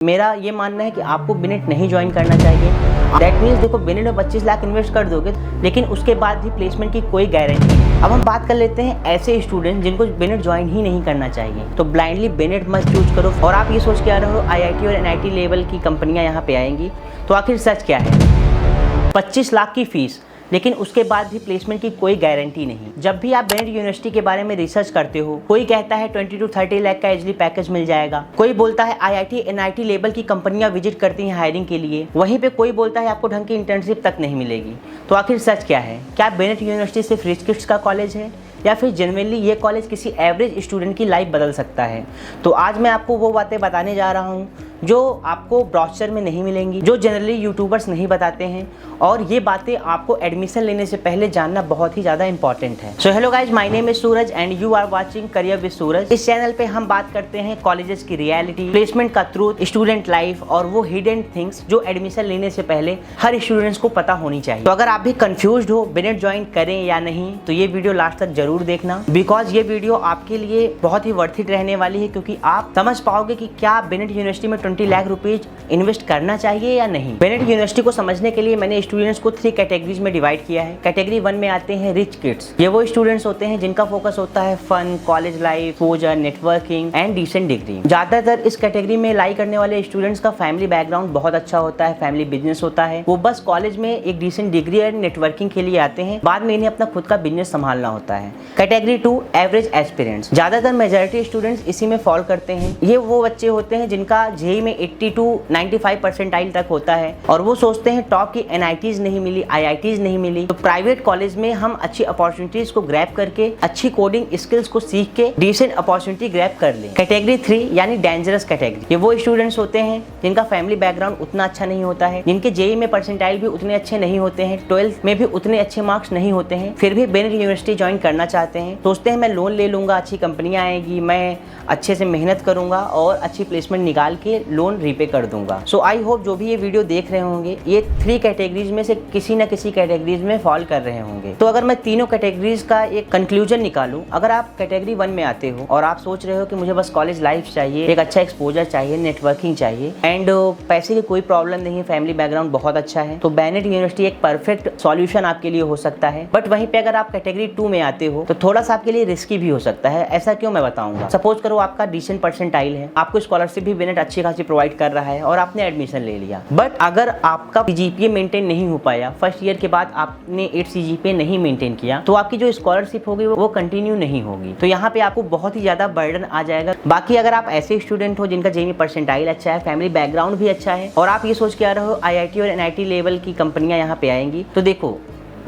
मेरा ये मानना है कि आपको बिनेट नहीं ज्वाइन करना चाहिए। दैट मीन्स देखो, बिनेट में 25 लाख इन्वेस्ट कर दोगे लेकिन उसके बाद भी प्लेसमेंट की कोई गारंटी नहीं। अब हम बात कर लेते हैं ऐसे स्टूडेंट जिनको बिनेट ज्वाइन ही नहीं करना चाहिए। तो ब्लाइंडली बिनेट मत चूज करो और आप ये सोच के आ रहे हो आईआईटी और एनआईटी लेवल की कंपनियां यहाँ पे आएंगी। तो आखिर सच क्या है? 25 लाख की फीस लेकिन उसके बाद भी प्लेसमेंट की कोई गारंटी नहीं। जब भी आप बिनेट यूनिवर्सिटी के बारे में रिसर्च करते हो, कोई कहता है 20 to 30 लाख का एचडी पैकेज मिल जाएगा, कोई बोलता है आईआईटी एनआईटी लेवल की कंपनियां विजिट करती हैं हायरिंग के लिए, वहीं पे कोई बोलता है आपको ढंग की इंटर्नशिप तक नहीं मिलेगी। तो आखिर सच क्या है? क्या बिनेट यूनिवर्सिटी सिर्फ रिच किड्स का कॉलेज है या फिर जनरली ये कॉलेज किसी एवरेज स्टूडेंट की लाइफ बदल सकता है? तो आज मैं आपको वो बातें बताने जा रहा हूँ जो आपको ब्रोशर में नहीं मिलेंगी, जो जनरली यूट्यूबर्स नहीं बताते हैं, और ये बातें आपको एडमिशन लेने से पहले जानना बहुत ही ज़्यादा इंपॉर्टेंट है। So hello guys, my name is Suraj and you are watching career with Suraj. इस चैनल पे हम बात करते हैं कॉलेजेस की रियलिटी, प्लेसमेंट का ट्रूथ, स्टूडेंट लाइफ और वो हिडन थिंग्स जो एडमिशन लेने से पहले हर स्टूडेंट्स को पता होनी चाहिए। तो अगर आप भी कंफ्यूज्ड हो बिनेट ज्वाइन करें या नहीं, तो ये वीडियो लास्ट तक जरूर देखना, बिकॉज ये वीडियो आपके लिए बहुत ही वर्थ इट रहने वाली है, क्योंकि आप समझ पाओगे कि क्या बिनेट यूनिवर्सिटी में 20 लाख रुपीज इन्वेस्ट करना चाहिए या नहीं। बिनेट यूनिवर्सिटी को समझने के लिए मैंने स्टूडेंट्स को 3 कैटेगरीज में डिवाइड किया है। कैटेगरी 1 में आते हैं रिच किड्स। ये वो स्टूडेंट्स होते हैं जिनका फोकस होता है fun, college life, exposure, networking and decent degree. ज्यादातर इस कैटेगरी में लाई करने वाले स्टूडेंट्स का फैमिली बैकग्राउंड बहुत अच्छा होता है, फैमिली बिजनेस होता है, वो बस कॉलेज में एक डिसेंट डिग्री एंड नेटवर्किंग के लिए आते हैं, बाद में इन्हें अपना खुद का बिजनेस संभालना होता है। Category 2 average aspirants. ज्यादातर मेजॉरिटी स्टूडेंट्स इसी में फॉल करते हैं। ये वो बच्चे होते हैं जिनका जेईई में 80 to 95 परसेंटाइल तक होता है और वो सोचते हैं टॉप की एनआईटीज नहीं मिली, आईआईटीज नहीं मिली, तो प्राइवेट कॉलेज में हम अच्छी अपॉर्चुनिटीज को ग्रैब करके, अच्छी कोडिंग स्किल्स को सीख के डिसेंट अपॉर्चुनिटी ग्रैब कर लें। कैटेगरी 3 यानी डेंजरस कैटेगरी। ये वो स्टूडेंट्स होते हैं जिनका फैमिली बैकग्राउंड उतना अच्छा नहीं होता है, जिनके जेईई में परसेंटाइल भी उतने अच्छे नहीं होते हैं, 12th में भी उतने अच्छे मार्क्स नहीं होते हैं, फिर भी बिनेट यूनिवर्सिटी ज्वाइन करना चाहते हैं। सोचते हैं मैं लोन ले लूंगा, अच्छी कंपनियां आएगी, मैं अच्छे से मेहनत करूंगा और अच्छी प्लेसमेंट निकाल के लोन रीपे कर दूंगा। सो आई होप जो भी ये वीडियो देख रहे होंगे ये 3 कैटेगरीज में से किसी न किसी कैटेगरीज में फॉल कर रहे होंगे। तो अगर मैं तीनों कैटेगरीज का एक कंक्लूजन निकालूं, अगर आप कैटेगरी 1 में आते हो और आप सोच रहे हो कि मुझे बस कॉलेज लाइफ चाहिए, एक अच्छा एक्सपोजर चाहिए, नेटवर्किंग चाहिए एंड पैसे की कोई प्रॉब्लम नहीं है, फैमिली बैकग्राउंड बहुत अच्छा है, तो बिनेट यूनिवर्सिटी एक परफेक्ट सॉल्यूशन आपके लिए हो सकता है। बट वहीं पे अगर आप कैटेगरी 2 में आते हो तो थोड़ा सा आपके लिए रिस्की भी हो सकता है। ऐसा क्यों, मैं बताऊंगा। सपोज करो आपका डिसेंट परसेंटाइल है, आपको स्कॉलरशिप भी बिनेट अच्छी खासी प्रोवाइड कर रहा है और आपने एडमिशन ले लिया, बट अगर आपका सीजीपीए मेंटेन नहीं हो पाया, फर्स्ट ईयर के बाद आपने 8 सीजीपीए नहीं मेंटेन किया, तो आपकी जो स्कॉलरशिप होगी वो कंटिन्यू नहीं होगी। तो यहाँ पे आपको बहुत ही ज्यादा बर्डन आ जाएगा। बाकी अगर आप ऐसे स्टूडेंट हो जिनका जेईई परसेंटाइल अच्छा है, फैमिली बैकग्राउंड भी अच्छा है और आप ये सोच के आ रहे हो आईआईटी और एनआईटी लेवल की कंपनियां यहाँ पे आएंगी, तो देखो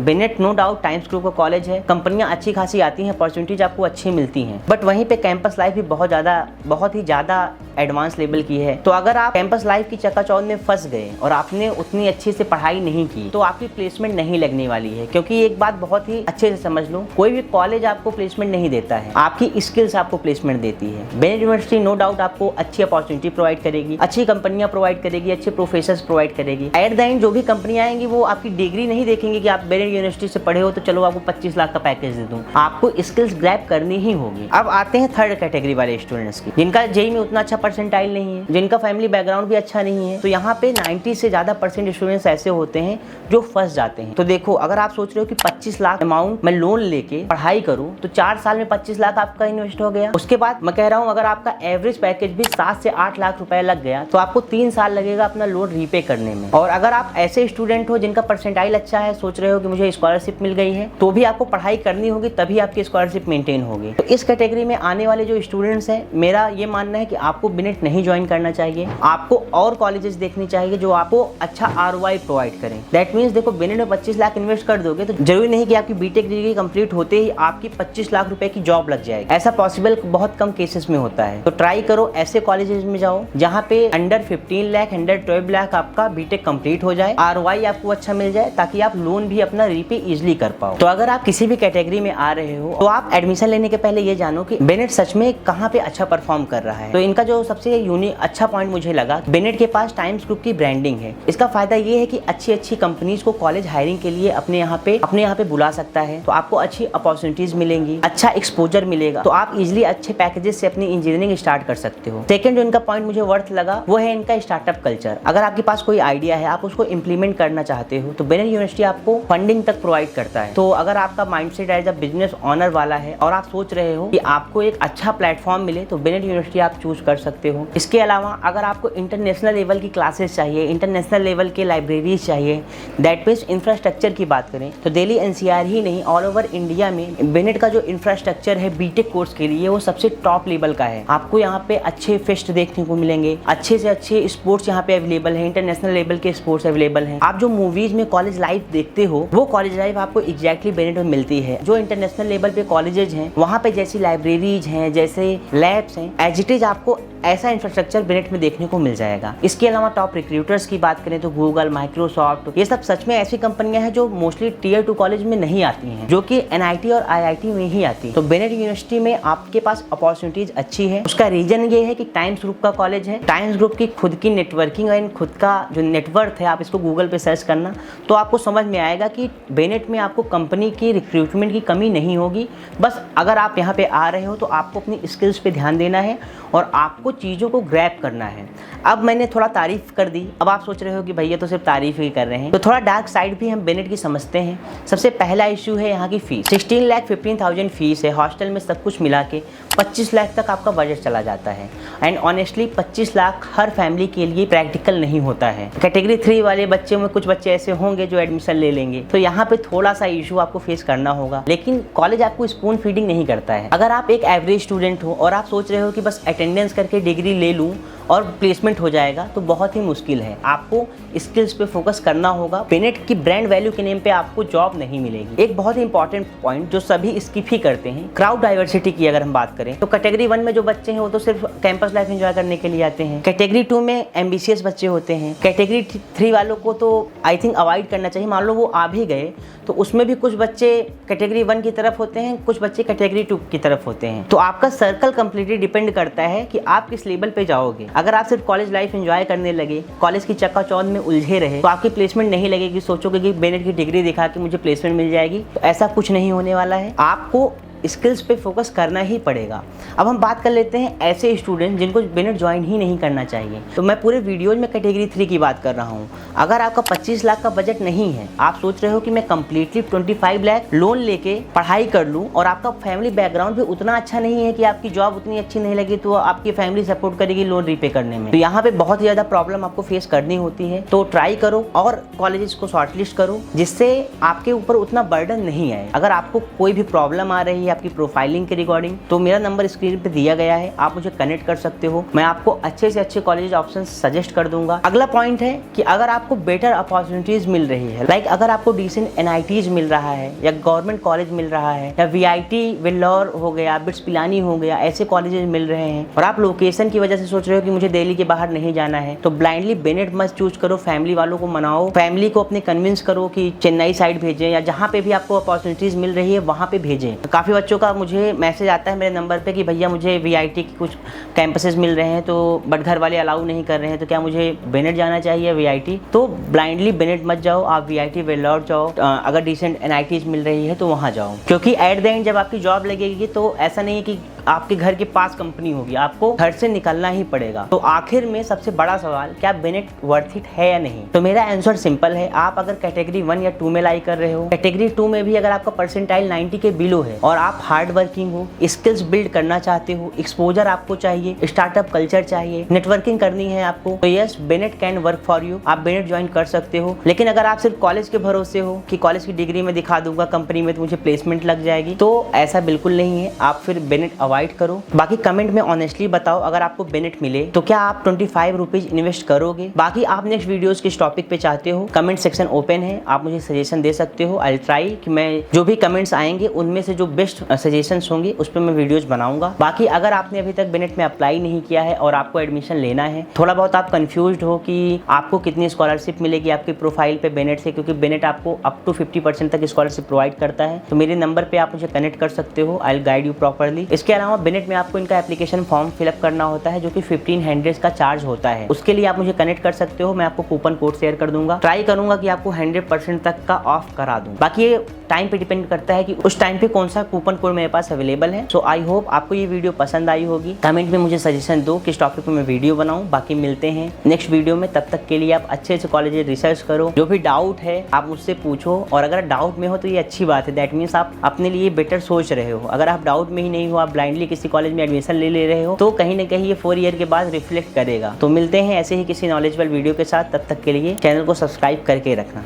Bennett no doubt Times group का कॉलेज है, कंपनियां अच्छी खासी आती हैं, अपॉर्चुनिटीज आपको अच्छी मिलती हैं, बट वहीं पे कैंपस लाइफ भी बहुत ही ज्यादा एडवांस लेवल की है। तो अगर आप कैंपस लाइफ की चकाचौंध में फंस गए और आपने उतनी अच्छे से पढ़ाई नहीं की तो आपकी प्लेसमेंट नहीं लगने वाली है। क्योंकि एक बात बहुत ही अच्छे से समझ लो, कोई भी कॉलेज आपको प्लेसमेंट नहीं देता है, आपकी स्किल्स आपको प्लेसमेंट देती है। बिनेट यूनिवर्सिटी नो डाउट आपको अच्छी अपॉर्चुनिटी प्रोवाइड करेगी, अच्छी कंपनियां प्रोवाइड करेगी, अच्छे प्रोफेसर्स प्रोवाइड करेगी। एट द एंड जो भी कंपनियां आएंगी वो आपकी डिग्री नहीं देखेंगे कि आप बिनेट यूनिवर्सिटी से पढ़े हो तो चलो आपको 25 लाख का पैकेज दे दूं, आपको स्किल्स ग्रैब करनी ही होगी। अब आते हैं थर्ड कैटेगरी वाले स्टूडेंट्स की, जिनका जेईई में उतना अच्छा परसेंटाइल नहीं है, जिनका फैमिली बैकग्राउंड भी अच्छा नहीं है। तो यहाँ पे 90 से ज्यादा % स्टूडेंट्स ऐसे होते हैं जो फंस जाते हैं। तो देखो, अगर आप सोच रहे हो कि 25 लाख अमाउंट मैं लोन लेके पढ़ाई करूं तो 4 साल में 25 लाख आपका इन्वेस्ट हो गया। उसके बाद मैं कह रहा हूं अगर आपका एवरेज पैकेज भी 7 से 8 लाख रुपए लग गया तो आपको 3 साल लगेगा अपना लोन रीपे करने में। और अगर आप ऐसे स्टूडेंट हो जिनका परसेंटाइल अच्छा है, सोच रहे हो कि मुझे स्कॉलरशिप मिल गई है, तो भी आपको पढ़ाई करनी होगी, तभी आपकी स्कॉलरशिप मेंटेन होगी। तो इस कैटेगरी में आने वाले जो स्टूडेंट्स हैं, मेरा ये मानना है कि आपको बिनेट नहीं ज्वाइन करना चाहिए, आपको और कॉलेजेस देखनी चाहिए जो आपको अच्छा आरओआई प्रोवाइड करें। दैट मीन्स देखो, बिनेट में 25 लाख इन्वेस्ट कर दोगे तो जरूरी नहीं कि आपकी बीटेक डिग्री कंप्लीट होते ही आपकी 25 लाख रुपए की जॉब लग जाएगी। ऐसा पॉसिबल बहुत कम केसेस में होता है। तो ट्राई करो ऐसे कॉलेजेस में जाओ जहाँ पे अंडर 15 लाख, अंडर 12 लाख आपका बीटेक कंप्लीट हो जाए, आरओआई आपको अच्छा मिल जाए, ताकि आप लोन भी अपना रीपे इजिली कर पाओ। तो अगर आप किसी भी कैटेगरी में आ रहे हो तो आप एडमिशन लेने के पहले ये जानो कि बिनेट सच में कहाँ पे अच्छा परफॉर्म कर रहा है। तो इनका जो जो सबसे यूनिक अच्छा पॉइंट मुझे लगा, बेनेट के पास टाइम्स ग्रुप की ब्रांडिंग है। इसका फायदा ये है कि अच्छी अच्छी कंपनीज को कॉलेज हायरिंग के लिए अपने यहाँ पे बुला सकता है, तो आपको अच्छी अपॉर्चुनिटीज मिलेंगी, अच्छा एक्सपोजर मिलेगा, तो आप इजिली अच्छे पैकेजेस से अपनी इंजीनियरिंग स्टार्ट कर सकते हो। सेकंड जो इनका पॉइंट मुझे वर्थ लगा वो है इनका स्टार्टअप कल्चर। अगर आपके पास कोई आइडिया है, आप उसको इंप्लीमेंट करना चाहते हो, तो बेनेट यूनिवर्सिटी आपको फंडिंग तक प्रोवाइड करता है। तो अगर आपका mindset as a business owner वाला है और आप सोच रहे हो कि आपको एक अच्छा प्लेटफॉर्म मिले, तो बेनेट यूनिवर्सिटी आप चूज कर सकते हो। इसके अलावा अगर आपको इंटरनेशनल लेवल की क्लासेस चाहिए, इंटरनेशनल लेवल के लाइब्रेरीज चाहिए, दैट मीन्स इंफ्रास्ट्रक्चर की बात करें तो दिल्ली एनसीआर ही नहीं, ऑल ओवर इंडिया में बेनेट का जो इंफ्रास्ट्रक्चर है बीटेक कोर्स के लिए वो सबसे टॉप लेवल का है। आपको यहाँ पे अच्छे फेस्ट देखने को मिलेंगे, अच्छे से अच्छे स्पोर्ट्स यहाँ पे अवेलेबल है, इंटरनेशनल लेवल के स्पोर्ट्स अवेलेबल हैं। आप जो मूवीज में कॉलेज लाइफ देखते हो वो कॉलेज लाइफ आपको एग्जैक्टली बेनेट में मिलती है। जो इंटरनेशनल लेवल पे कॉलेजेस हैं वहाँ पे जैसी लाइब्रेरीज हैं, जैसे लैब्स हैं, एज इट इज आपको ऐसा इंफ्रास्ट्रक्चर बेनेट में देखने को मिल जाएगा। इसके अलावा टॉप रिक्रूटर्स की बात करें तो गूगल, माइक्रोसॉफ्ट, ये सब सच में ऐसी कंपनियां हैं जो मोस्टली टियर 2 कॉलेज में नहीं आती हैं, जो कि एनआईटी और आईआईटी में ही आती है। तो बेनेट यूनिवर्सिटी में आपके पास अपॉर्चुनिटीज अच्छी है। उसका रीजन ये है कि टाइम्स ग्रुप का कॉलेज है, टाइम्स ग्रुप की खुद की नेटवर्किंग और खुद का जो नेटवर्क है, आप इसको गूगल पे सर्च करना तो आपको समझ में आएगा कि बेनेट में आपको कंपनी की रिक्रूटमेंट की कमी नहीं होगी। बस अगर आप यहाँ पे आ रहे हो तो आपको अपनी स्किल्स पे ध्यान देना है और आपको चीज़ों को ग्रैब करना है। अब मैंने थोड़ा तारीफ कर दी, अब आप सोच रहे हो कि भैया तो सिर्फ तारीफ ही कर रहे हैं, तो थोड़ा डार्क साइड भी हम बेनेट की समझते हैं। सबसे पहला इशू है यहाँ की फीस। 16,15,000 फीस है, हॉस्टल में सब कुछ मिला के 25 लाख तक आपका बजट चला जाता है। And honestly 25 lakh her family के लिए प्रैक्टिकल नहीं होता है। कैटेगरी 3 वाले बच्चे में कुछ बच्चे ऐसे होंगे जो एडमिशन ले लेंगे, तो यहाँ पे थोड़ा सा इशू आपको फेस करना होगा। लेकिन कॉलेज आपको स्पून फीडिंग नहीं करता है। अगर आप एक एवरेज स्टूडेंट हो और आप सोच रहे हो कि बस अटेंडेंस करके डिग्री ले लूँ और प्लेसमेंट हो जाएगा, तो बहुत ही मुश्किल है। आपको स्किल्स पे फोकस करना होगा। बेनेट की ब्रांड वैल्यू के नेम पे आपको जॉब नहीं मिलेगी। एक बहुत ही इंपॉर्टेंट पॉइंट जो सभी स्किप ही करते हैं, क्राउड डाइवर्सिटी की अगर हम बात करें तो कैटेगरी 1 में जो बच्चे हैं वो तो सिर्फ कैंपस लाइफ एंजॉय करने के लिए आते हैं। कैटेगरी 2 में एम्बिशियस बच्चे होते हैं। कैटेगरी 3 वालों को तो आई थिंक अवॉइड करना चाहिए। मान लो वो आ भी गए तो उसमें भी कुछ बच्चे कैटेगरी 1 की तरफ होते हैं, कुछ बच्चे कैटेगरी 2 की तरफ होते हैं। तो आपका सर्कल कंप्लीटली डिपेंड करता है कि आप किस लेवल पे जाओगे। अगर आप सिर्फ कॉलेज लाइफ एंजॉय करने लगे, कॉलेज की चक्काचौंध में उलझे रहे, तो आपकी प्लेसमेंट नहीं लगेगी। सोचोगे कि बेनेट की डिग्री दिखा के मुझे प्लेसमेंट मिल जाएगी, तो ऐसा कुछ नहीं होने वाला है। आपको स्किल्स पे फोकस करना ही पड़ेगा। अब हम बात कर लेते हैं ऐसे स्टूडेंट जिनको बेनेट ज्वाइन ही नहीं करना चाहिए। तो मैं पूरे वीडियोज में कैटेगरी 3 की बात कर रहा हूँ। अगर आपका 25 लाख का बजट नहीं है, आप सोच रहे हो कि मैं कंप्लीटली 25 लाख लोन लेके पढ़ाई कर लूँ और आपका फैमिली बैकग्राउंड भी उतना अच्छा नहीं है कि आपकी जॉब उतनी अच्छी नहीं लगी, तो आपकी फैमिली सपोर्ट करेगी लोन रीपे करने में, तो यहाँ पे बहुत ही ज़्यादा प्रॉब्लम आपको फेस करनी होती है। तो ट्राई करो और कॉलेजेस को शॉर्टलिस्ट करो जिससे आपके ऊपर उतना बर्डन नहीं आए। अगर आपको कोई भी प्रॉब्लम आ रही है आपकी प्रोफाइलिंग के रिगार्डिंग, तो मेरा नंबर स्क्रीन पे दिया गया है, आप मुझे कनेक्ट कर सकते हो। मैं आपको अच्छे से अच्छे कॉलेज ऑप्शन सजेस्ट कर दूंगा। अगला पॉइंट है कि अगर आपको बेटर अपॉर्चुनिटीज मिल रही है, लाइक अगर आपको डिसेंट एनआईटीज मिल रहा है या गवर्नमेंट कॉलेज मिल रहा है या वीआईटी वेल्लोर हो गया, बिट्स पिलानी हो गया, ऐसे कॉलेजेस मिल रहे हैं और आप लोकेशन की वजह से सोच रहे हो कि मुझे दिल्ली के बाहर नहीं जाना है, तो ब्लाइंडली बेनेट मत चूज करो। फैमिली वालों को मनाओ, फैमिली को अपने कन्विंस करो कि चेन्नई साइड भेजें या जहाँ पे भी आपको अपॉर्चुनिटीज मिल रही है वहाँ पे भेजें। काफ़ी बच्चों का मुझे मैसेज आता है मेरे नंबर पे कि भैया मुझे वीआईटी की कुछ कैंपसेस मिल रहे हैं, तो बट घर वाले अलाउ नहीं कर रहे हैं, तो क्या मुझे बेनेट जाना चाहिए वीआईटी? तो ब्लाइंडली बेनेट मत जाओ, आप वीआईटी वेल्लोर जाओ। अगर डिसेंट एनआईटीज मिल रही है तो वहाँ जाओ, क्योंकि एट द एंड जब आपकी जॉब लगेगी तो ऐसा नहीं है कि आपके घर के पास कंपनी होगी, आपको घर से निकलना ही पड़ेगा। तो आखिर में सबसे बड़ा सवाल, क्या बेनेट वर्थ इट है या नहीं? तो मेरा आंसर सिंपल है। आप अगर कैटेगरी 1 या 2 में लाई कर रहे हो, कैटेगरी 2 में भी अगर आपका परसेंटाइल 90 के बिलो है और आप हार्ड वर्किंग हो, स्किल्स बिल्ड करना चाहते हो, एक्सपोजर आपको चाहिए, स्टार्टअप कल्चर चाहिए, नेटवर्किंग करनी है आपको, तो yes Bennett can work for you. आप बेनेट ज्वाइन कर सकते हो। लेकिन अगर आप सिर्फ कॉलेज के भरोसे हो कि कॉलेज की डिग्री में दिखा दूंगा कंपनी में तो मुझे प्लेसमेंट लग जाएगी, तो ऐसा बिल्कुल नहीं है। आप फिर बेनेट अवॉइड करो। बाकी कमेंट में ऑनेस्टली बताओ, अगर आपको बेनेट मिले तो क्या आप 25 रुपीज इन्वेस्ट करोगे? बाकी आप नेक्स्ट वीडियोस किस टॉपिक पे चाहते हो, कमेंट सेक्शन ओपन है, आप मुझे सजेशन दे सकते हो। आई ट्राई कि मैं जो भी कमेंट्स आएंगे उनमें से जो बेस्ट सजेशंस होंगे उस पर मैं वीडियोस बनाऊंगा। बाकी अगर आपने अभी तक बेनेट में अप्लाई नहीं किया है और आपको एडमिशन लेना है, थोड़ा बहुत आप कंफ्यूज्ड हो कि आपको कितनी स्कॉलरशिप मिलेगी आपकी प्रोफाइल पे बेनेट से, क्योंकि बेनेट आपको अप टू 50% तक स्कॉलरशिप प्रोवाइड करता है, तो मेरे नंबर पे आप मुझे कनेक्ट कर सकते हो। I will guide you properly. इसके अलावा बिनेट में आपको इनका एप्लीकेशन फॉर्म फिलअप करना होता है, जो कि 1500 का चार्ज होता है। उसके लिए आप मुझे कनेक्ट कर सकते हो, मैं आपको कूपन कोड शेयर कर दूंगा। ट्राई करूंगा कि आपको 100% तक का ऑफ करा दूं। बाकी ये टाइम पे डिपेंड करता है कि उस टाइम पे कौन सा कूपन कोड मेरे पास अवेलेबल है। सो आई होप आपको ये वीडियो पसंद आई होगी। कमेंट में मुझे सजेशन दो किस टॉपिक पे मैं वीडियो बनाऊं। बाकी मिलते हैं नेक्स्ट वीडियो में, तब तक के लिए आप अच्छे से कॉलेज रिसर्च करो, जो भी डाउट है आप मुझसे पूछो, और अगर डाउट में हो तो ये अच्छी बात है, दैट मीन्स आप अपने लिए बेटर सोच रहे हो। अगर आप डाउट में ही नहीं हो, आप ब्लाइंडली किसी कॉलेज में एडमिशन ले रहे हो, तो कहीं ना कहीं ये 4 ईयर के बाद रिफ्लेक्ट करेगा। तो मिलते हैं ऐसे ही किसी नॉलेजेबल वीडियो के साथ, तब तक के लिए चैनल को सब्सक्राइब करके रखना।